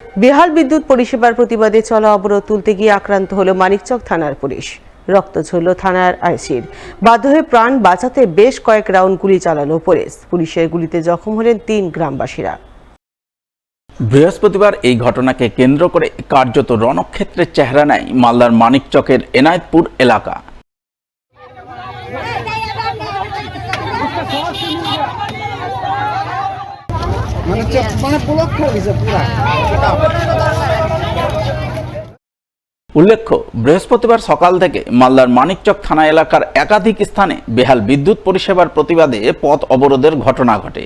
বেহাল বিদ্যুৎ পরিষেবার প্রতিবাদে চলা অবরোধ তুলতে গিয়ে আক্রান্ত হলো মানিকচক থানার পুলিশ। রক্ত ঝরল থানার আইসির। বাধ্য হয়ে প্রাণ বাঁচাতে বেশ কয়েক রাউন্ড গুলি চালালো পুলিশ। পুলিশের গুলিতে জখম হলেন 3 গ্রামবাসীরা। বৃহস্পতিবার এই ঘটনাকে কেন্দ্র করে কার্যত রণক্ষেত্রের চেহারা নেয় মালদার মানিকচকের এনায়েতপুর এলাকা। উল্লেখ্য, বৃহস্পতিবার সকাল থেকে মালদার মানিকচক থানা এলাকার একাধিক স্থানে বেহাল বিদ্যুৎ পরিষেবার প্রতিবাদে পথ অবরোধের ঘটনা ঘটে।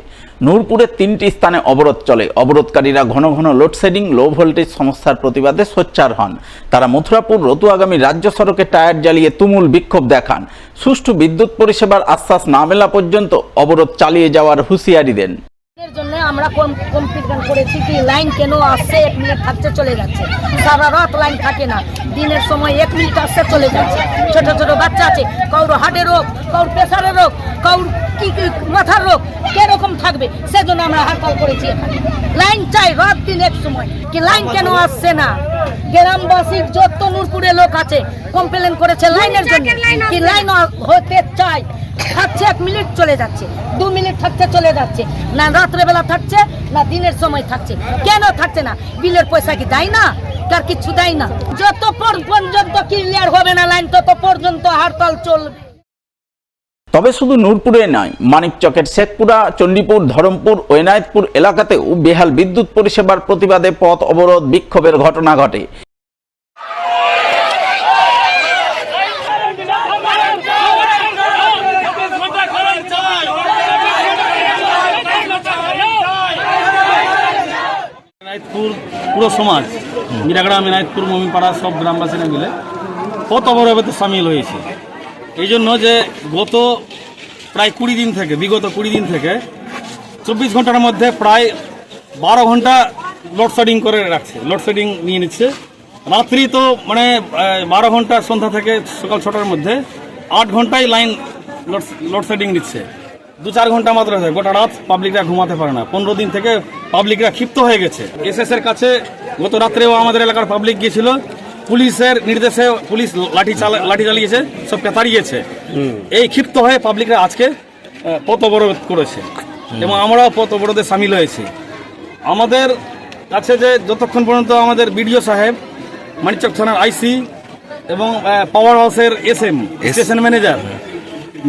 নূরপুরে 3টি স্থানে অবরোধ চলে। অবরোধকারীরা ঘন ঘন লোডশেডিং, লো ভোল্টেজ সমস্যার প্রতিবাদে সোচ্চার হন। তারা মথুরাপুর রতুয়াগামী রাজ্য সড়কে টায়ার জ্বালিয়ে তুমুল বিক্ষোভ দেখান। সুষ্ঠু বিদ্যুৎ পরিষেবার আশ্বাস না মেলা পর্যন্ত অবরোধ চালিয়ে যাওয়ার হুঁশিয়ারি দেন। এর জন্য আমরা কমপ্লেন করেছি কি লাইন কেন আসছে 1 মিনিট থাকতে চলে যাচ্ছে, সারা রাত লাইন থাকে না, দিনের সময় 1 মিনিট আসছে চলে যাচ্ছে। ছোট ছোট বাচ্চা আছে, কাউর হার্টের রোগ, কাউর প্রেসারের রোগ, কাউর কি মাথার রোগ, কিরকম থাকবে, সেজন্য আমরা হরতাল করেছি। এখানে লাইন চাই রাত দিন এক সময়, কি লাইন কেন আসছে না। গ্রামবাসী যত নূরপুরে লোক আছে কমপ্লেন করেছে লাইনের জন্য, কি লাইন হতে চাই, থাকছে 1 মিনিট চলে যাচ্ছে, 2 মিনিট থাকতে চলে যাচ্ছে, না রাত্রেবেলা থাকছে না দিনের সময় থাকছে। কেন থাকছে না? বিলের পয়সা কি দেয় না? কার কিছু দেয় না। যত পর্যন্ত ক্লিয়ার হবে না লাইন তত পর্যন্ত হরতাল চলবে। তবে শুধু নূরপুরে নয়, মানিকচকের শেখপুরা, চণ্ডীপুর, ধরমপুর ও এনায়েতপুর এলাকাতেও বেহাল বিদ্যুৎ পরিষেবার প্রতিবাদে পথ অবরোধ, বিক্ষোভের ঘটনা ঘটে। এনায়েতপুর পুরো সমাজ, মিরাগ্রাম, এনায়েতপুর, মমিপাড়া সব গ্রামবাসীরা মিলে পথ অবরোধে সামিল হয়েছে। এই জন্য যে গত প্রায় 20 দিন থেকে, বিগত 20 দিন থেকে 24 ঘন্টার মধ্যে প্রায় 12 ঘন্টা লোডশেডিং করে রাখছে, লোডশেডিং নিয়ে নিচ্ছে। রাত্রি তো মানে 12 ঘন্টা সন্ধ্যা থেকে সকাল 6টার মধ্যে 8 ঘন্টায় লাইন লোডশেডিং নিচ্ছে। 2-4 ঘন্টা মাত্র হয়, গোটা রাত পাবলিকরা ঘুমাতে পারে না। 15 দিন থেকে পাবলিকরা ক্ষিপ্ত হয়ে গেছে। এসএসের কাছে গত রাত্রেও আমাদের এলাকার পাবলিক গিয়েছিল, পুলিশের নির্দেশে পুলিশ লাঠি চালিয়েছে, সবকে তাড়িয়েছে। এই ক্ষিপ্ত হয়ে পাবলিকরা আজকে পথ অবরোধ করেছে এবং আমরাও পথ অবরোধে সামিল হয়েছি। আমাদের কাছে যে যতক্ষণ পর্যন্ত আমাদের বিডিও সাহেব, মানিকচক থানার আইসি এবং পাওয়ার হাউসের এসএম, স্টেশন ম্যানেজার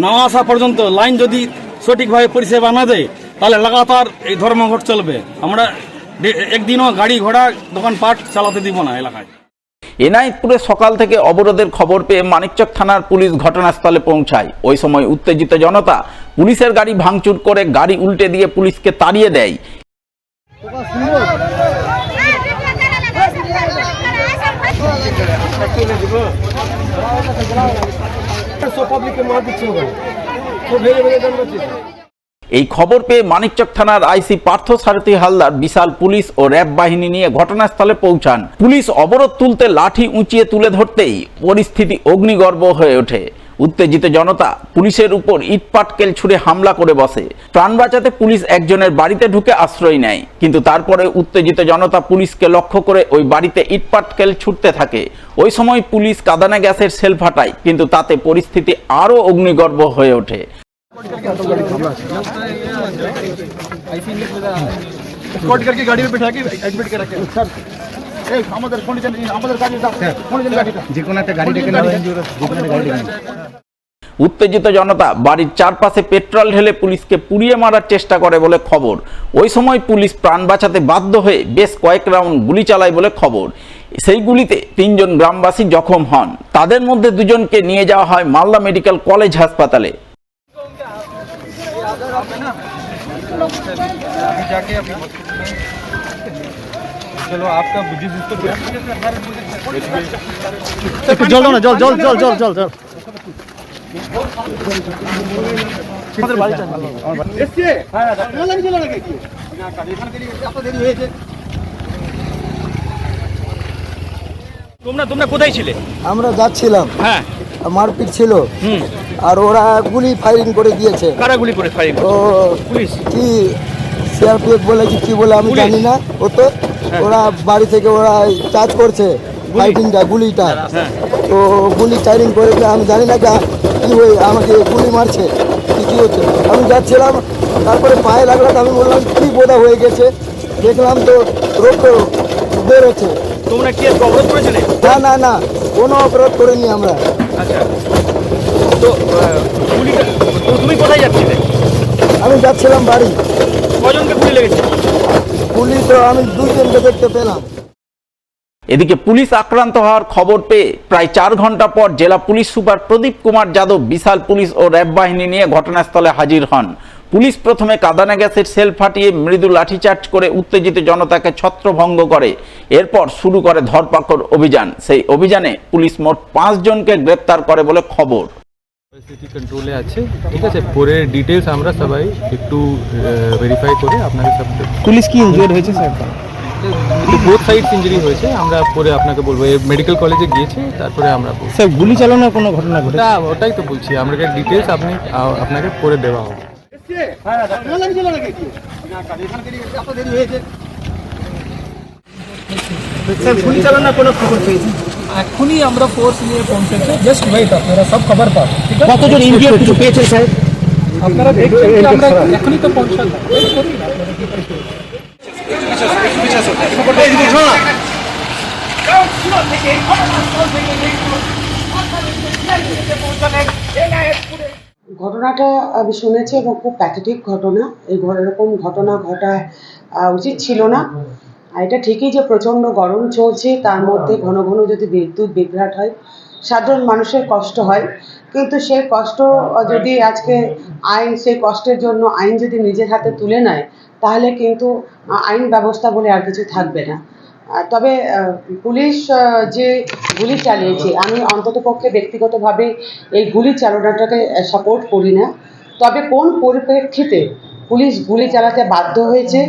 না আসা পর্যন্ত, লাইন যদি সঠিকভাবে পরিষেবা না দেয় তাহলে লাগাতার এই ধর্মঘট চলবে। আমরা একদিনও গাড়ি ঘোড়া দোকানপাট চালাতে দিব না এলাকায়। এনায়েতপুরে সকাল থেকে অবরোধের খবর পেয়ে মানিকচক থানার পুলিশ ঘটনাস্থলে পৌঁছায়। ওই সময় উত্তেজিত জনতা পুলিশের গাড়ি ভাঙচুর করে গাড়ি উল্টে দিয়ে পুলিশকে তাড়িয়ে দেয়। এই খবর পেয়ে মানিকচক থানার আইসি পার্থ সারথী হালদার বিশাল পুলিশ ও র্যাব বাহিনী নিয়ে ঘটনাস্থলে পৌঁছান। পুলিশ অবরোধ তুলতে লাঠি উঁচিয়ে তুলে ধরতেই পরিস্থিতি অগ্নিগর্ভ হয়ে ওঠে। উত্তেজিত জনতা পুলিশের উপর ইটপাটকেল ছুড়ে হামলা করে বসে। প্রাণ বাঁচাতে পুলিশ একজনের বাড়িতে ঢুকে আশ্রয় নেয়, কিন্তু তারপরে উত্তেজিত জনতা পুলিশকে লক্ষ্য করে ওই বাড়িতে ইটপাটকেল ছুটতে থাকে। ওই সময় পুলিশ কাঁদানে গ্যাসের সেল ফাটায়, কিন্তু তাতে পরিস্থিতি আরও অগ্নিগর্ভ হয়ে ওঠে। गाड़ी में बैठा के एडमिट के रखे सर, আমাদের গাড়ি যে কোনো একটা গাড়ি ডেকে নেওয়া হয়। উত্তেজিত জনতা বাড়ির চারপাশে পেট্রোল ঢেলে পুলিশকে পুড়িয়ে মারার চেষ্টা করে বলে খবর। ওই সময় পুলিশ প্রাণ বাঁচাতে বাধ্য হয়ে বেশ কয়েক রাউন্ড গুলি চালায় বলে খবর। সেই গুলিতে 3 জন গ্রামবাসী জখম হন। তাদের মধ্যে 2 জনকে নিয়ে যাওয়া হয় মালদা মেডিকেল কলেজ হাসপাতালে। चलो आपका जल ना जल जल जल जल जल जल তোমরা কোথায় ছিলে? আমরা যাচ্ছিলাম, হ্যাঁ, মারপিট ছিল আর ওরা গুলি ফায়ারিং করে দিয়েছে। কারা গুলি করে ফায়ারিং? ও পুলিশ কি সিআরপিএফ বলে কি বলে আমি জানি না, ও তো ওরা বাড়ি থেকে ওরা চার্জ করছে ফাইটিংটা গুলিটা, তো গুলি চাইরিং করেছে আমি জানি না কি হয়ে আমাকে গুলি মারছে কি হচ্ছে। আমি যাচ্ছিলাম, তারপরে পায়ে লাগলো, তো আমি বললাম কি বোধা হয়ে গেছে, দেখলাম তো রক্ত বেরোচ্ছে। তোমরা কি অবরোধ করেছিলে? না না না, কোনো অপরাধ করিনি আমরা। আচ্ছা, তো তুমি কোথায় যাচ্ছিলে? আমি যাচ্ছিলাম বাড়ি। কজনকে গুলি লেগেছে? গুলি তো আমি দুজনকে দেখতে পেলাম। এদিকে পুলিশ আক্রান্ত হওয়ার খবর পেয়ে প্রায় 4 ঘন্টা পর জেলা পুলিশ সুপার প্রদীপ কুমার যাদব বিশাল পুলিশ ও র্যাব বাহিনী নিয়ে ঘটনাস্থলে হাজির হন। পুলিশ প্রথমে কাঁদানে গ্যাসের সেল ফাটিয়ে মৃদু লাঠিচার্জ করে উত্তেজিত জনতাকে ছত্রভঙ্গ করে, এরপর শুরু করে ধরপাকড় অভিযান। সেই অভিযানে পুলিশ মোট 5 জনকে গ্রেপ্তার করে বলে খবর। পরিস্থিতি কন্ট্রোলে আছে, ঠিক আছে। পরে ডিটেলস আমরা সবাই একটু ভেরিফাই করে আপনাকে সব পুলিশ কি ইনজুর্ড হয়েছে স্যার? বোথ সাইডস ইঞ্জুরি হয়েছে, আমরা পরে আপনাকে বলবো। মেডিকেল কলেজে গিয়েছে, তারপরে আমরা বলবো। স্যার গুলি চালানোর কোনো ঘটনা ঘটে? ওটাই তো বলছি, আমরা ডিটেলস আপনাকে পরে দেওয়া হবে। গুলি চালানোর কোনো খবর পেয়েছি? এখনই আমরা ফোর্স নিয়ে পৌঁছেছে, জাস্ট ওয়েট, আপনারা সব খবর পাবেন, ঠিক আছে? কতজন ইনজিওর কিছু পেয়েছে স্যার? আপনারা দেখছেন যে আমরা এখনই তো পৌঁছালাম, ওয়েট করুন, আপনারা কি করে। ঘটনাটা আমি শুনেছি এবং খুব প্যাথেটিক ঘটনা। এরকম ঘটনা ঘটা উচিত ছিল না। এটা ঠিকই যে প্রচণ্ড গরম চলছে, তার মধ্যে ঘন ঘন যদি বিদ্যুৎ বিভ্রাট হয় সাধারণ মানুষের কষ্ট হয়, কিন্তু সেই কষ্ট যদি আজকে আইন, সেই কষ্টের জন্য আইন যদি নিজের হাতে তুলে নেয়, তাহলে কিন্তু আইন ব্যবস্থা বলে আর কিছু থাকবে না। তবে পুলিশ যে গুলি চালিয়েছে, আমি অন্ততপক্ষে ব্যক্তিগতভাবে এই গুলি চালনাটাকে সাপোর্ট করি না। তবে কোন পরিপ্রেক্ষিতে পুলিশ গুলি চালাতে বাধ্য হয়েছে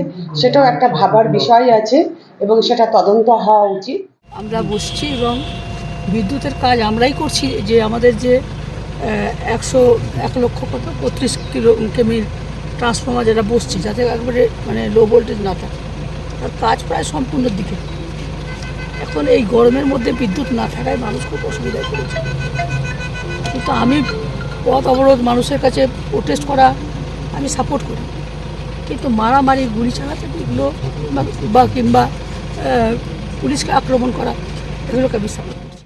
সেটাও একটা ভাবার বিষয় আছে এবং সেটা তদন্ত হওয়া উচিত। আমরা বসছি এবং বিদ্যুতের কাজ আমরাই করছি, যে আমাদের যে 1 লক্ষ 35 কেমি ট্রান্সফর্মার যেটা বসছি, যাতে একবারে মানে লো ভোল্টেজ না থাকে, তার কাজ প্রায় সম্পূর্ণের দিকে। এখন এই গরমের মধ্যে বিদ্যুৎ না থাকায় মানুষ খুব অসুবিধায় পড়েছে। কিন্তু আমি পথ অবরোধ, মানুষের কাছে প্রোটেস্ট করা আমি সাপোর্ট করি, কিন্তু মারামারি, গুলি চালাতে এগুলো বা কিংবা পুলিশকে আক্রমণ করা, এগুলোকে আমি সাপোর্ট